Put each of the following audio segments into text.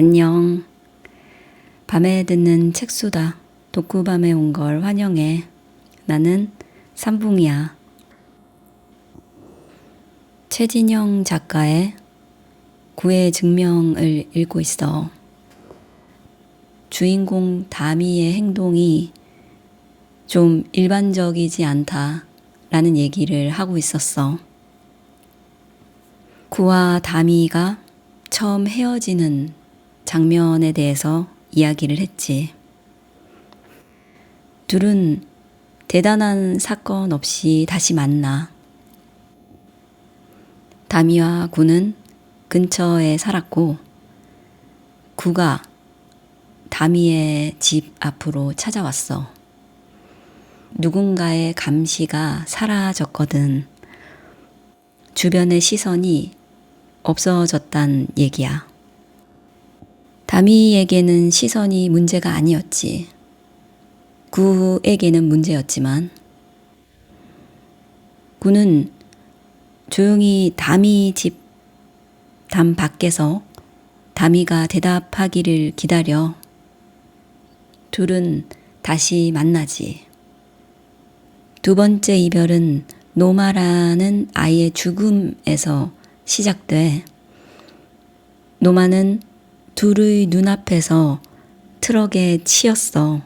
안녕. 밤에 듣는 책수다. 독후밤에 온 걸 환영해. 나는 삼붕이야. 최진영 작가의 구의 증명을 읽고 있어. 주인공 다미의 행동이 좀 일반적이지 않다라는 얘기를 하고 있었어. 구와 다미가 처음 헤어지는 장면에 대해서 이야기를 했지. 둘은 대단한 사건 없이 다시 만나. 다미와 구는 근처에 살았고, 구가 다미의 집 앞으로 찾아왔어. 누군가의 감시가 사라졌거든. 주변의 시선이 없어졌단 얘기야. 다미에게는 시선이 문제가 아니었지. 구에게는 문제였지만, 구는 조용히 다미 집 담 밖에서 다미가 대답하기를 기다려. 둘은 다시 만나지. 두 번째 이별은 노마라는 아이의 죽음에서 시작돼. 노마는 둘의 눈앞에서 트럭에 치였어.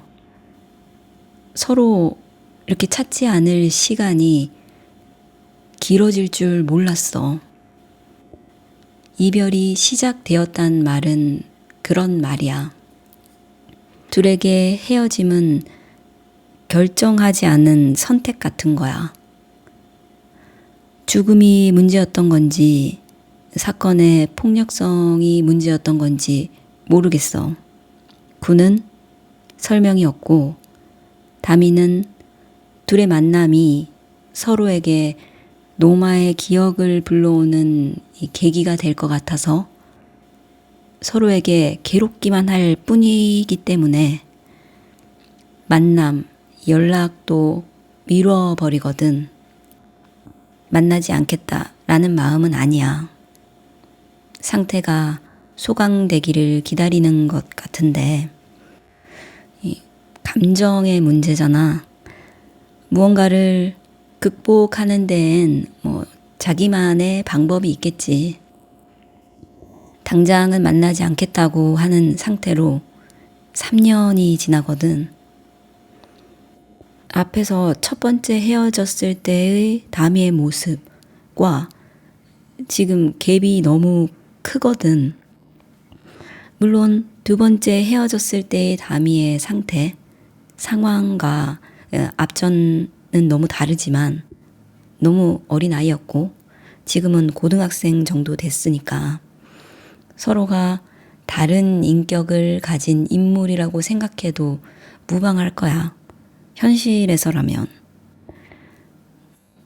서로 이렇게 찾지 않을 시간이 길어질 줄 몰랐어. 이별이 시작되었단 말은 그런 말이야. 둘에게 헤어짐은 결정하지 않은 선택 같은 거야. 죽음이 문제였던 건지, 사건의 폭력성이 문제였던 건지 모르겠어. 구는 설명이 없고, 다미는 둘의 만남이 서로에게 노마의 기억을 불러오는 이 계기가 될 것 같아서 서로에게 괴롭기만 할 뿐이기 때문에 만남, 연락도 미뤄버리거든. 만나지 않겠다라는 마음은 아니야. 상태가 소강되기를 기다리는 것 같은데, 감정의 문제잖아. 무언가를 극복하는 데엔 자기만의 방법이 있겠지. 당장은 만나지 않겠다고 하는 상태로 3년이 지나거든. 앞에서 첫 번째 헤어졌을 때의 다미의 모습과 지금 갭이 너무 크거든. 물론 두 번째 헤어졌을 때의 다미의 상황과 앞전은 너무 다르지만 너무 어린아이였고 지금은 고등학생 정도 됐으니까 서로가 다른 인격을 가진 인물이라고 생각해도 무방할 거야. 현실에서라면.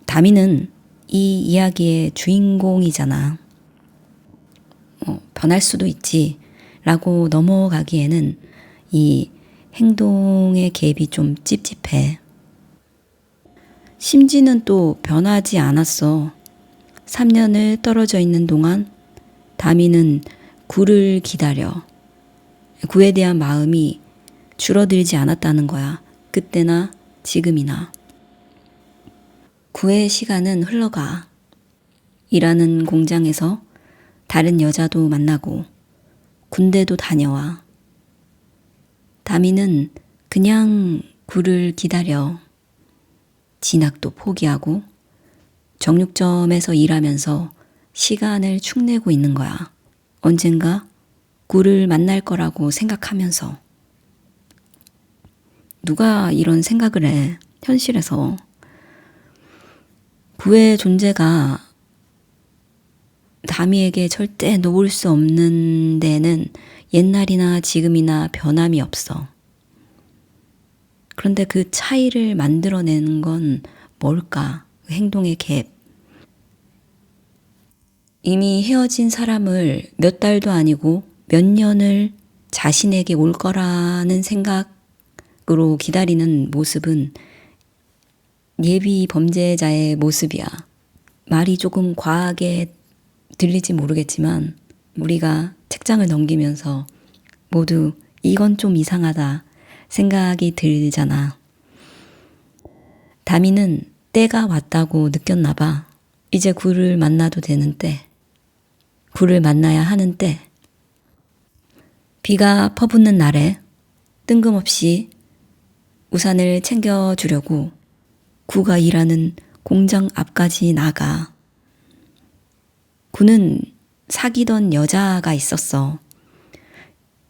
다미는 이 이야기의 주인공이잖아. 변할 수도 있지 라고 넘어가기에는 이 행동의 갭이 좀 찝찝해. 심지는 또 변하지 않았어. 3년을 떨어져 있는 동안 다미는 구를 기다려. 구에 대한 마음이 줄어들지 않았다는 거야. 그때나 지금이나. 구의 시간은 흘러가. 일하는 공장에서 다른 여자도 만나고 군대도 다녀와. 다미는 그냥 구를 기다려. 진학도 포기하고 정육점에서 일하면서 시간을 축내고 있는 거야. 언젠가 구를 만날 거라고 생각하면서. 누가 이런 생각을 해, 현실에서. 구의 존재가 다미에게 절대 놓을 수 없는 데는 옛날이나 지금이나 변함이 없어. 그런데 그 차이를 만들어내는 건 뭘까? 행동의 갭. 이미 헤어진 사람을 몇 달도 아니고 몇 년을 자신에게 올 거라는 생각으로 기다리는 모습은 예비 범죄자의 모습이야. 말이 조금 과하게 들릴지 모르겠지만 우리가 책장을 넘기면서 모두 이건 좀 이상하다 생각이 들잖아. 다미는 때가 왔다고 느꼈나 봐. 이제 굴을 만나도 되는 때, 굴을 만나야 하는 때. 비가 퍼붓는 날에 뜬금없이 우산을 챙겨주려고 구가 일하는 공장 앞까지 나가. 구는 사귀던 여자가 있었어.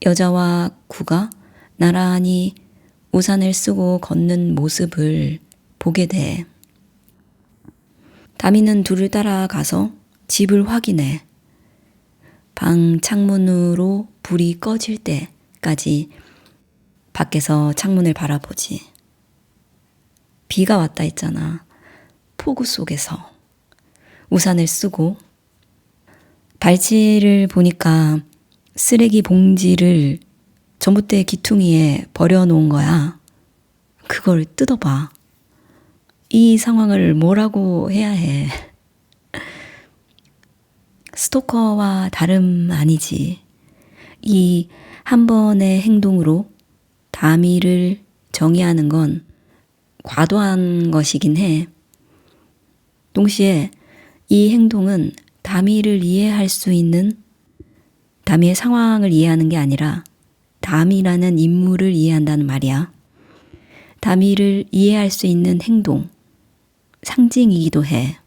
여자와 구가 나란히 우산을 쓰고 걷는 모습을 보게 돼. 다미는 둘을 따라가서 집을 확인해. 방 창문으로 불이 꺼질 때까지 밖에서 창문을 바라보지. 비가 왔다 했잖아. 폭우 속에서 우산을 쓰고 발치를 보니까 쓰레기 봉지를 전봇대 기퉁이에 버려놓은 거야. 그걸 뜯어봐. 이 상황을 뭐라고 해야 해. 스토커와 다름 아니지. 이 한 번의 행동으로 다미를 정의하는 건 과도한 것이긴 해. 동시에 이 행동은 다미를 이해할 수 있는, 다미의 상황을 이해하는 게 아니라 다미라는 인물을 이해한다는 말이야. 다미를 이해할 수 있는 행동, 상징이기도 해.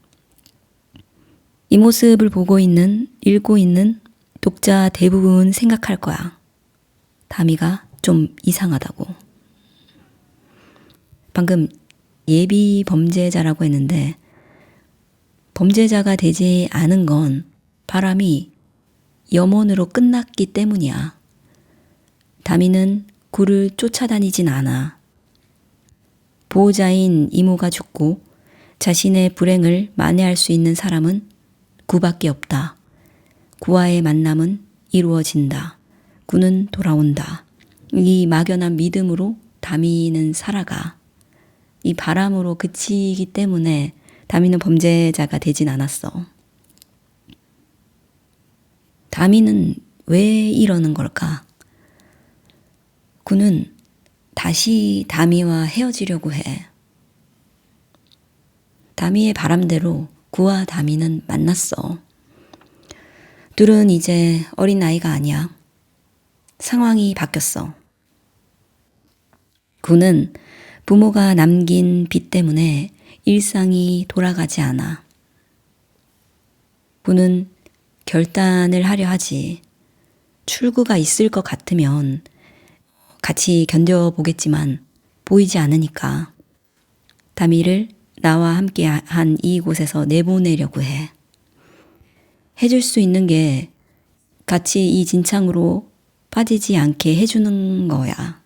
이 모습을 보고 있는, 읽고 있는 독자 대부분 생각할 거야. 다미가 좀 이상하다고. 방금 예비 범죄자라고 했는데 범죄자가 되지 않은 건 바람이 염원으로 끝났기 때문이야. 다미는 구를 쫓아다니진 않아. 보호자인 이모가 죽고 자신의 불행을 만회할 수 있는 사람은 구밖에 없다. 구와의 만남은 이루어진다. 구는 돌아온다. 이 막연한 믿음으로 다미는 살아가. 이 바람으로 그치기 때문에 다미는 범죄자가 되진 않았어. 다미는 왜 이러는 걸까? 구는 다시 다미와 헤어지려고 해. 다미의 바람대로 구와 다미는 만났어. 둘은 이제 어린아이가 아니야. 상황이 바뀌었어. 구는 부모가 남긴 빚 때문에 일상이 돌아가지 않아. 구는 결단을 하려 하지. 출구가 있을 것 같으면 같이 견뎌보겠지만 보이지 않으니까 다미를 나와 함께 한 이곳에서 내보내려고 해. 해줄 수 있는 게 같이 이 진창으로 빠지지 않게 해주는 거야.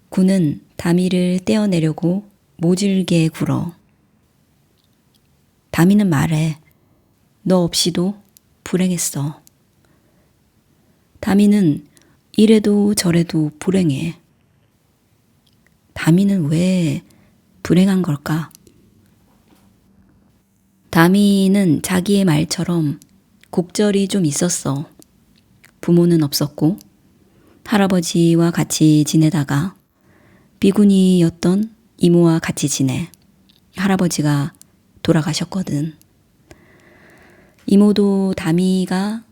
구는 다미를 떼어내려고 모질게 굴어. 다미는 말해. 너 없이도 불행했어. 다미는 이래도 저래도 불행해. 다미는 왜 불행한 걸까? 다미는 자기의 말처럼 곡절이 좀 있었어. 부모는 없었고 할아버지와 같이 지내다가 비구니였던 이모와 같이 지내. 할아버지가 돌아가셨거든. 이모도 다미가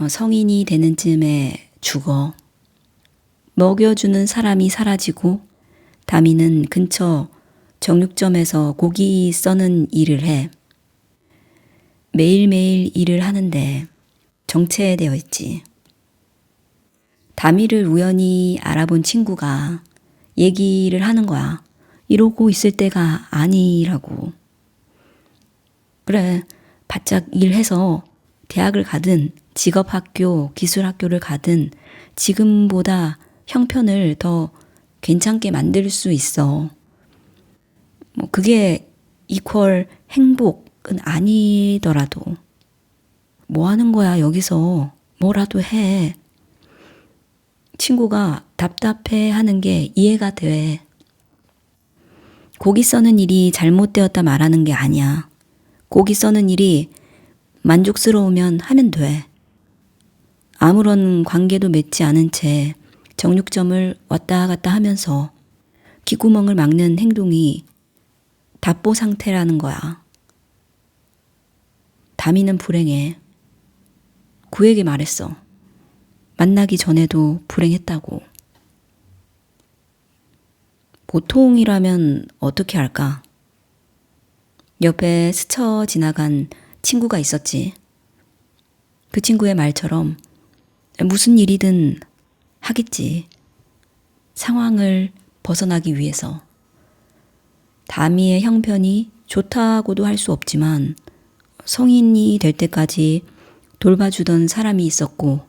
성인이 되는 쯤에 죽어. 먹여주는 사람이 사라지고 다미는 근처 정육점에서 고기 써는 일을 해. 매일매일 일을 하는데 정체되어 있지. 다미를 우연히 알아본 친구가 얘기를 하는 거야. 이러고 있을 때가 아니라고. 그래, 바짝 일해서 대학을 가든 직업학교, 기술학교를 가든 지금보다 형편을 더 괜찮게 만들 수 있어. 그게 이퀄 행복은 아니더라도 뭐 하는 거야 여기서 뭐라도 해. 친구가 답답해 하는 게 이해가 돼. 고기 써는 일이 잘못되었다 말하는 게 아니야. 고기 써는 일이 만족스러우면 하면 돼. 아무런 관계도 맺지 않은 채 정육점을 왔다 갔다 하면서 귓구멍을 막는 행동이 답보 상태라는 거야. 다미는 불행해. 구에게 말했어. 만나기 전에도 불행했다고. 보통이라면 어떻게 할까? 옆에 스쳐 지나간 친구가 있었지. 그 친구의 말처럼 무슨 일이든 하겠지. 상황을 벗어나기 위해서. 다미의 형편이 좋다고도 할 수 없지만 성인이 될 때까지 돌봐주던 사람이 있었고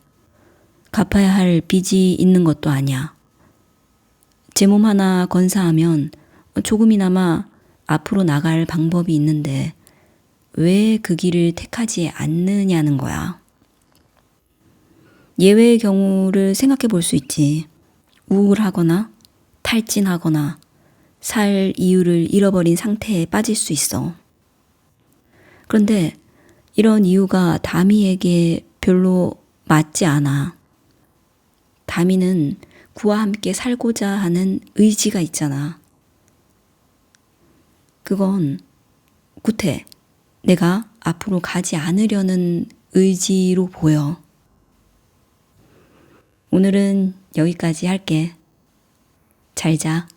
갚아야 할 빚이 있는 것도 아니야. 제 몸 하나 건사하면 조금이나마 앞으로 나갈 방법이 있는데 왜 그 길을 택하지 않느냐는 거야. 예외의 경우를 생각해 볼 수 있지. 우울하거나 탈진하거나 살 이유를 잃어버린 상태에 빠질 수 있어. 그런데 이런 이유가 다미에게 별로 맞지 않아. 다미는 구와 함께 살고자 하는 의지가 있잖아. 그건 구태, 내가 앞으로 가지 않으려는 의지로 보여. 오늘은 여기까지 할게. 잘 자.